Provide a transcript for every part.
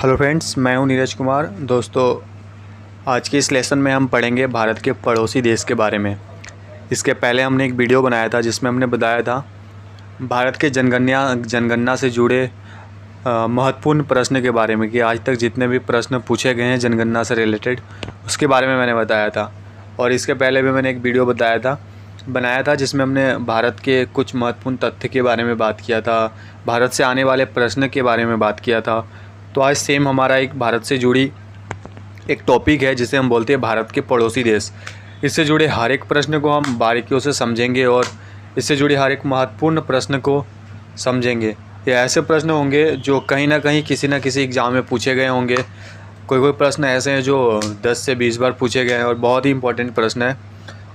Hello friends, मैं हूं नीरज कुमार। दोस्तों, आज के इस लेसन में हम पढ़ेंगे भारत के पड़ोसी देश के बारे में। इसके पहले हमने एक वीडियो बनाया था जिसमें हमने बताया था भारत के जनगणना से जुड़े महत्वपूर्ण प्रश्न के बारे में कि आज तक जितने भी प्रश्न पूछे गए हैं जनगणना से रिलेटेड उसके बारे में मैंने बताया था। और इसके पहले भी मैंने एक वीडियो बनाया था जिसमें हमने भारत के कुछ महत्वपूर्ण तथ्य के बारे में बात किया था, भारत से आने वाले प्रश्न के बारे में बात किया था। तो आज सेम हमारा एक भारत से जुड़ी एक टॉपिक है जिसे हम बोलते हैं भारत के पड़ोसी देश। इससे जुड़े हर एक प्रश्न को हम बारीकियों से समझेंगे और इससे जुड़े हर एक महत्वपूर्ण प्रश्न को समझेंगे। ये ऐसे प्रश्न होंगे जो कहीं ना कहीं किसी न किसी एग्ज़ाम में पूछे गए होंगे। कोई प्रश्न ऐसे हैं जो 10 से 20 बार पूछे गए हैं और बहुत ही इंपॉर्टेंट प्रश्न है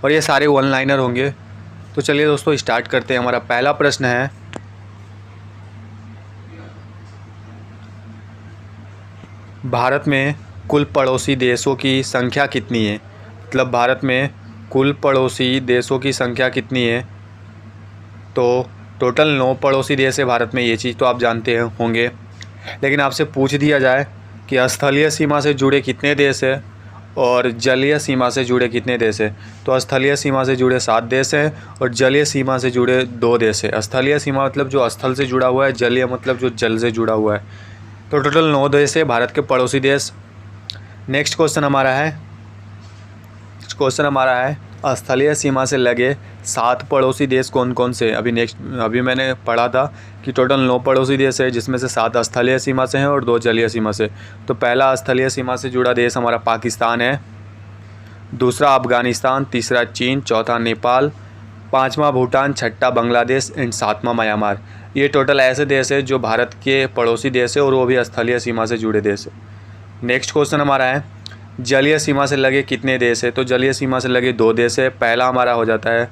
और ये सारे वन लाइनर होंगे। तो चलिए दोस्तों स्टार्ट करते हैं। हमारा पहला प्रश्न है, भारत में कुल पड़ोसी देशों की संख्या कितनी है? मतलब भारत में कुल पड़ोसी देशों की संख्या कितनी है? तो टोटल 9 पड़ोसी देश है भारत में। ये चीज़ तो आप जानते होंगे, लेकिन आपसे पूछ दिया जाए कि स्थलीय सीमा से जुड़े कितने देश हैं और जलीय सीमा से जुड़े कितने देश हैं, तो स्थलीय सीमा से जुड़े 7 देश हैं और जलीय सीमा से जुड़े 2 देश हैं। स्थलीय सीमा मतलब जो स्थल से जुड़ा हुआ है, जलीय मतलब जो जल से जुड़ा हुआ है। तो टोटल 9 देश है भारत के पड़ोसी देश। नेक्स्ट क्वेश्चन हमारा है स्थलीय सीमा से लगे 7 पड़ोसी देश कौन कौन से? अभी मैंने पढ़ा था कि टोटल 9 पड़ोसी देश है जिसमें से 7 स्थलीय सीमा से हैं और 2 जलीय सीमा से। तो पहला स्थलीय सीमा से जुड़ा देश हमारा पाकिस्तान है, दूसरा अफगानिस्तान, तीसरा चीन, चौथा नेपाल, पाँचवा भूटान, छठा बांग्लादेश एंड 7वां म्यांमार। ये टोटल ऐसे देश है जो भारत के पड़ोसी देश है और वो भी स्थलीय सीमा से जुड़े देश है। नेक्स्ट क्वेश्चन हमारा है जलीय सीमा से लगे कितने देश है? तो जलीय सीमा से लगे 2 देश है। पहला हमारा हो जाता है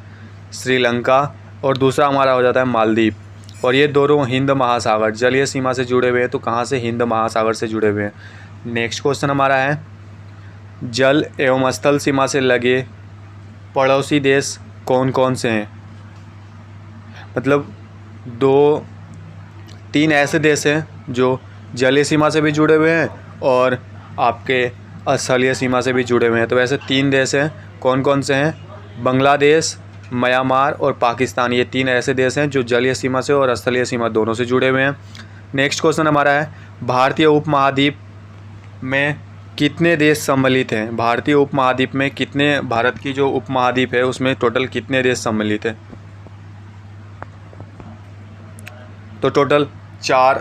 श्रीलंका और दूसरा हमारा हो जाता है मालदीव। और ये दोनों हिंद महासागर जलीय सीमा से जुड़े हुए हैं। तो कहाँ से? हिंद महासागर से जुड़े हुए हैं। नेक्स्ट क्वेश्चन हमारा है जल एवं स्थल सीमा से लगे पड़ोसी देश कौन कौन से हैं? मतलब 3 ऐसे देश हैं जो जलीय सीमा से भी जुड़े हुए हैं और आपके स्थलीय सीमा से भी जुड़े हुए हैं। तो ऐसे 3 देश हैं। कौन कौन से हैं? बांग्लादेश, म्यांमार और पाकिस्तान। ये 3 ऐसे देश हैं जो जलीय सीमा से और स्थलीय सीमा दोनों से जुड़े हुए हैं। नेक्स्ट क्वेश्चन हमारा है भारतीय उपमहाद्वीप में कितने देश सम्मिलित हैं? भारतीय उपमहाद्वीप में कितने, भारत की जो उपमहाद्वीप है उसमें टोटल कितने देश सम्मिलित हैं? तो टोटल 6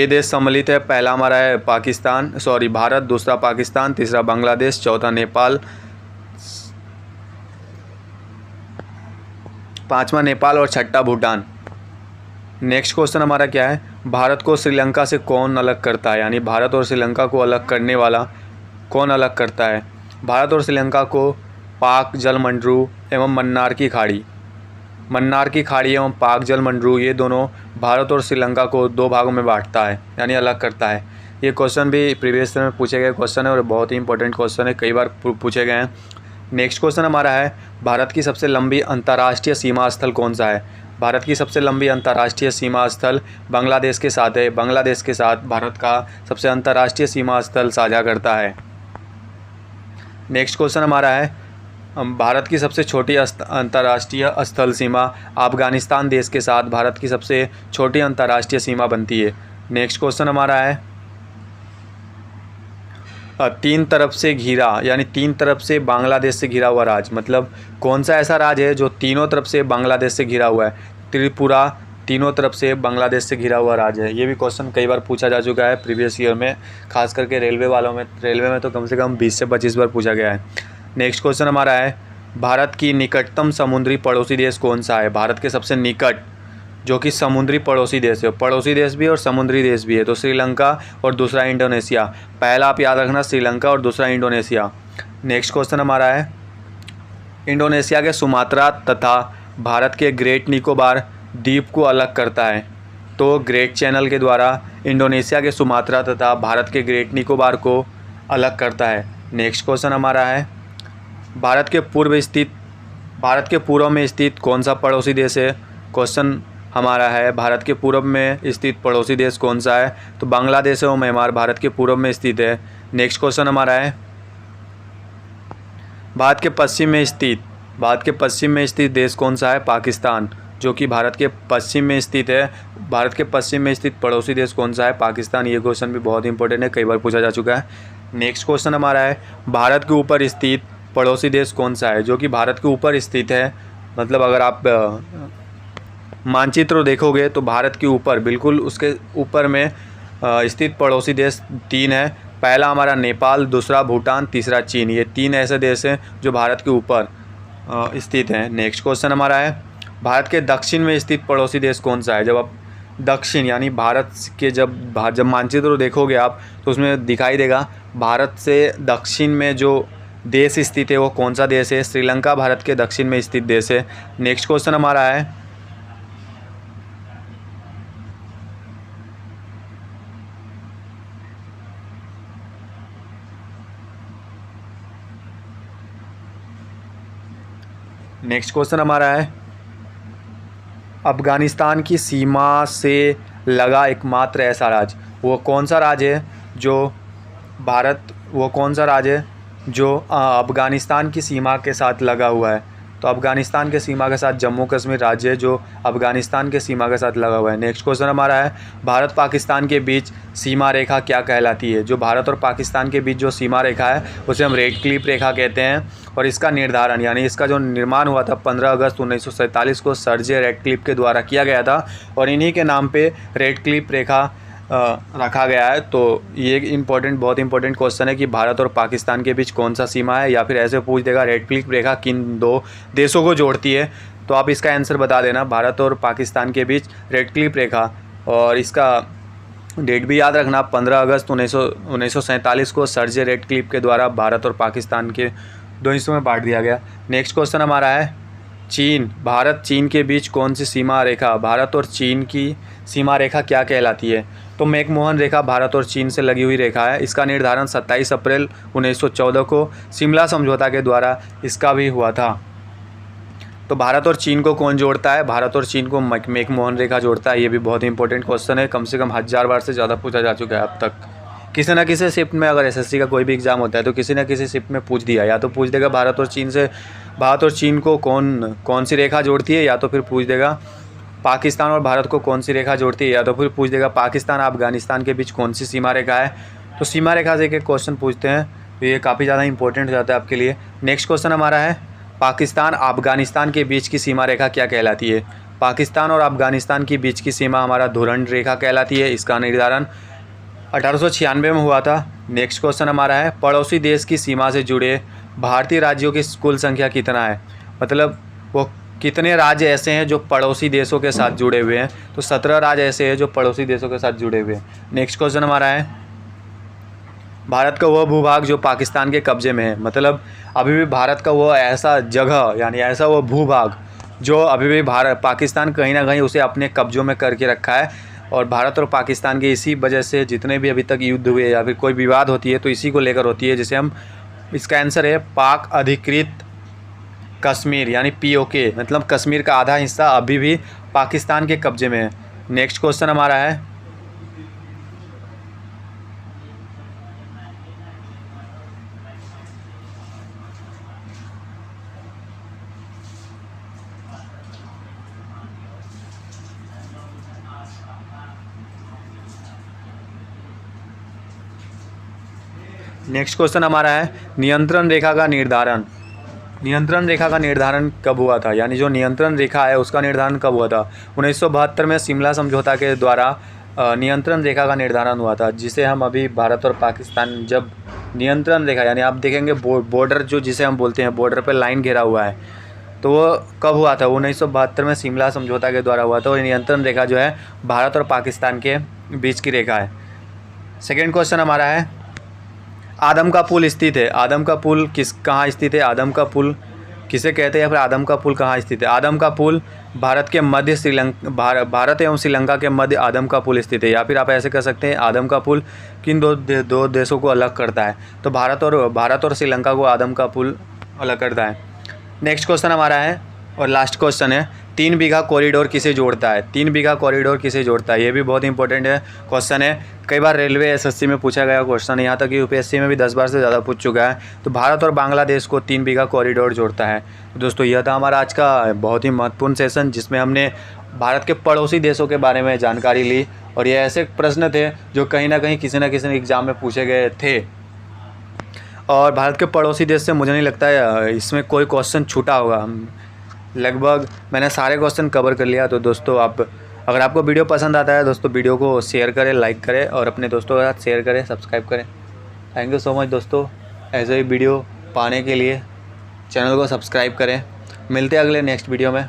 देश सम्मिलित है। पहला हमारा है भारत, दूसरा पाकिस्तान, तीसरा बांग्लादेश, चौथा नेपाल, 5वां नेपाल और छठा भूटान। नेक्स्ट क्वेश्चन हमारा क्या है भारत को श्रीलंका से कौन अलग करता है? यानी भारत और श्रीलंका को अलग करने वाला कौन अलग करता है? भारत और श्रीलंका को पाक जलमंडरू एवं मन्नार की खाड़ी एवं पाक जलमंडरू, ये दोनों भारत और श्रीलंका को 2 भागों में बांटता है यानी अलग करता है। ये क्वेश्चन भी प्रीवियस ईयर में पूछे गए क्वेश्चन है और बहुत ही इंपॉर्टेंट क्वेश्चन है, कई बार पूछे गए हैं। नेक्स्ट क्वेश्चन हमारा है भारत की सबसे लंबी अंतर्राष्ट्रीय सीमा स्थल कौन सा है? भारत की सबसे लंबी अंतर्राष्ट्रीय सीमा स्थल बांग्लादेश के साथ है। बांग्लादेश के साथ भारत का सबसे अंतर्राष्ट्रीय सीमा स्थल साझा करता है। नेक्स्ट क्वेश्चन हमारा है भारत की सबसे छोटी अंतर्राष्ट्रीय स्थल सीमा अफगानिस्तान देश के साथ भारत की सबसे छोटी अंतर्राष्ट्रीय सीमा बनती है। नेक्स्ट क्वेश्चन हमारा है 3 तरफ से घिरा यानी 3 तरफ से बांग्लादेश से घिरा हुआ राज्य। मतलब कौन सा ऐसा राज्य है जो तीनों तरफ से बांग्लादेश से घिरा हुआ है? त्रिपुरा तीनों तरफ से बांग्लादेश से घिरा हुआ राज्य है। ये भी क्वेश्चन कई बार पूछा जा चुका है प्रीवियस ईयर में, खास करके रेलवे में तो कम से कम 20 से 25 बार पूछा गया है। नेक्स्ट क्वेश्चन हमारा है भारत की निकटतम समुद्री पड़ोसी देश कौन सा है? भारत के सबसे निकट जो कि समुद्री पड़ोसी देश है, पड़ोसी देश भी और समुद्री देश भी है, तो श्रीलंका और दूसरा इंडोनेशिया। पहला आप याद रखना श्रीलंका और दूसरा इंडोनेशिया। नेक्स्ट क्वेश्चन हमारा है इंडोनेशिया के सुमात्रा तथा भारत के ग्रेट निकोबार द्वीप को अलग करता है। तो ग्रेट चैनल के द्वारा इंडोनेशिया के सुमात्रा तथा भारत के ग्रेट निकोबार को अलग करता है। नेक्स्ट क्वेश्चन हमारा है भारत के पूर्व में स्थित कौन सा पड़ोसी देश है? क्वेश्चन हमारा है भारत के पूर्व में स्थित पड़ोसी देश कौन सा है? तो बांग्लादेश और म्यांमार भारत के पूर्व में स्थित है। नेक्स्ट क्वेश्चन हमारा है भारत के पश्चिम में स्थित देश कौन सा है? पाकिस्तान, जो कि भारत के पश्चिम में स्थित है। भारत के पश्चिम में स्थित पड़ोसी देश कौन सा है? पाकिस्तान। ये क्वेश्चन भी बहुत इंपॉर्टेंट है, कई बार पूछा जा चुका है। नेक्स्ट क्वेश्चन हमारा है भारत के ऊपर स्थित पड़ोसी देश कौन सा है? जो कि भारत के ऊपर स्थित है, मतलब अगर आप मानचित्र देखोगे तो भारत के ऊपर, बिल्कुल उसके ऊपर में स्थित पड़ोसी देश 3 है। पहला हमारा नेपाल, दूसरा भूटान, तीसरा चीन। ये 3 ऐसे देश हैं जो भारत के ऊपर स्थित हैं। नेक्स्ट क्वेश्चन हमारा है भारत के दक्षिण में स्थित पड़ोसी देश कौन सा है? जब आप दक्षिण यानी भारत के जब मानचित्र देखोगे आप तो उसमें दिखाई देगा भारत से दक्षिण में जो देश स्थित है वो कौन सा देश है? श्रीलंका भारत के दक्षिण में स्थित देश है। नेक्स्ट क्वेश्चन हमारा है अफ़गानिस्तान की सीमा से लगा एकमात्र ऐसा राज्य, वो कौन सा राज्य है जो अफ़गानिस्तान की सीमा के साथ लगा हुआ है? तो अफ़गानिस्तान के सीमा के साथ जम्मू कश्मीर राज्य है जो अफ़गानिस्तान के सीमा के साथ लगा हुआ है। नेक्स्ट क्वेश्चन हमारा है भारत पाकिस्तान के बीच सीमा रेखा क्या कहलाती है? जो भारत और पाकिस्तान के बीच जो सीमा रेखा है उसे हम रेड क्लिफ रेखा कहते हैं। और इसका निर्धारण यानी इसका जो निर्माण हुआ था 15 अगस्त 1947 को सर जे रैटक्लिफ के द्वारा किया गया था और इन्हीं के नाम पे रेड क्लिफ रेखा रखा गया है। तो ये एक बहुत इंपॉर्टेंट क्वेश्चन है कि भारत और पाकिस्तान के बीच कौन सा सीमा है, या फिर ऐसे पूछ देगा रेड क्लिफ रेखा किन 2 देशों को जोड़ती है? तो आप इसका आंसर बता देना, भारत और पाकिस्तान के बीच रेड क्लिफ रेखा। और इसका डेट भी याद रखना, 15 अगस्त 1947 को सर जे रैटक्लिफ के द्वारा भारत और पाकिस्तान के 2 हिस्सों में बांट दिया गया। नेक्स्ट क्वेश्चन हमारा है भारत चीन के बीच कौन सी सीमा रेखा, भारत और चीन की सीमा रेखा क्या कहलाती है? तो मैकमोहन रेखा भारत और चीन से लगी हुई रेखा है। इसका निर्धारण 27 अप्रैल 1914 को शिमला समझौता के द्वारा इसका भी हुआ था। तो भारत और चीन को कौन जोड़ता है? भारत और चीन को मैकमोहन रेखा जोड़ता है। ये भी बहुत इंपॉर्टेंट क्वेश्चन है, कम से कम 1000 बार से ज़्यादा पूछा जा चुका है अब तक। किसी न किसी शिफ्ट में अगर एसएससी का कोई भी एग्ज़ाम होता है तो किसी न किसी शिफ्ट में पूछ दिया, या तो पूछ देगा भारत और चीन को कौन सी रेखा जोड़ती है, या तो फिर पूछ देगा पाकिस्तान और भारत को कौन सी रेखा जोड़ती है, या तो फिर पूछ देगा पाकिस्तान अफगानिस्तान के बीच कौन सी सीमा रेखा है। तो सीमा रेखा से एक क्वेश्चन पूछते हैं तो ये काफ़ी ज़्यादा इंपॉर्टेंट हो जाता है आपके लिए। नेक्स्ट क्वेश्चन हमारा है पाकिस्तान अफगानिस्तान के बीच की सीमा रेखा क्या कहलाती है? पाकिस्तान और अफगानिस्तान के बीच की सीमा हमारा धुरंड रेखा कहलाती है। इसका निर्धारण 1896 में हुआ था। नेक्स्ट क्वेश्चन हमारा है पड़ोसी देश की सीमा से जुड़े भारतीय राज्यों की कुल संख्या कितना है? मतलब वो कितने राज्य ऐसे हैं जो पड़ोसी देशों के साथ जुड़े हुए हैं? तो 17 राज्य ऐसे हैं जो पड़ोसी देशों के साथ जुड़े हुए हैं। नेक्स्ट क्वेश्चन हमारा है भारत का वह भूभाग जो पाकिस्तान के कब्जे में है, मतलब अभी भी भारत का वो ऐसा जगह यानी ऐसा वो भूभाग जो अभी भी पाकिस्तान कहीं ना कहीं उसे अपने कब्जों में करके रखा है। और भारत और पाकिस्तान के इसी वजह से जितने भी अभी तक युद्ध हुए या फिर कोई विवाद होती है तो इसी को लेकर होती है, जिसे हम इसका आंसर है पाक अधिकृत कश्मीर यानी POK, मतलब कश्मीर का आधा हिस्सा अभी भी पाकिस्तान के कब्जे में है। नेक्स्ट क्वेश्चन हमारा है नियंत्रण रेखा का निर्धारण। नियंत्रण रेखा का निर्धारण कब हुआ था, यानी जो नियंत्रण रेखा है उसका निर्धारण कब हुआ था? 1972 में शिमला समझौता के द्वारा नियंत्रण रेखा का निर्धारण हुआ था, जिसे हम अभी भारत और पाकिस्तान जब नियंत्रण रेखा यानी आप देखेंगे बॉर्डर जो जिसे हम बोलते हैं बॉर्डर पर लाइन घेरा हुआ है, तो वो कब हुआ था? 1972 में शिमला समझौता के द्वारा हुआ था। और नियंत्रण रेखा जो है भारत और पाकिस्तान के बीच की रेखा है। सेकेंड क्वेश्चन हमारा है आदम का पुल स्थित है। आदम का पुल कहाँ स्थित है? आदम का पुल किसे कहते हैं या फिर आदम का पुल कहाँ स्थित है? आदम का पुल भारत एवं श्रीलंका के मध्य आदम का पुल स्थित है। या फिर आप ऐसे कह सकते हैं आदम का पुल किन दो देशों को अलग करता है? तो भारत और श्रीलंका को आदम का पुल अलग करता है। नेक्स्ट क्वेश्चन हमारा है और लास्ट क्वेश्चन है 3 बीघा कॉरिडोर किसे जोड़ता है? 3 बीघा कॉरिडोर किसे जोड़ता है? ये भी बहुत इंपॉर्टेंट है क्वेश्चन है। कई बार रेलवे एसएससी में पूछा गया क्वेश्चन, यहाँ तक कि यूपीएससी में भी 10 बार से ज़्यादा पूछ चुका है। तो भारत और बांग्लादेश को 3 बीघा कॉरिडोर जोड़ता है। तो दोस्तों यह था हमारा आज का बहुत ही महत्वपूर्ण सेशन, जिसमें हमने भारत के पड़ोसी देशों के बारे में जानकारी ली। और ये ऐसे प्रश्न थे जो कहीं ना कहीं किसी न किसी एग्ज़ाम में पूछे गए थे। और भारत के पड़ोसी देश से मुझे नहीं लगता है इसमें कोई क्वेश्चन छूटा होगा। लगभग मैंने सारे क्वेश्चन कवर कर लिया। तो दोस्तों अगर आपको वीडियो पसंद आता है दोस्तों, वीडियो को शेयर करें, लाइक करें और अपने दोस्तों के साथ शेयर करें, सब्सक्राइब करें। थैंक यू सो मच दोस्तों। ऐसे ही वीडियो पाने के लिए चैनल को सब्सक्राइब करें। मिलते हैं अगले नेक्स्ट वीडियो में।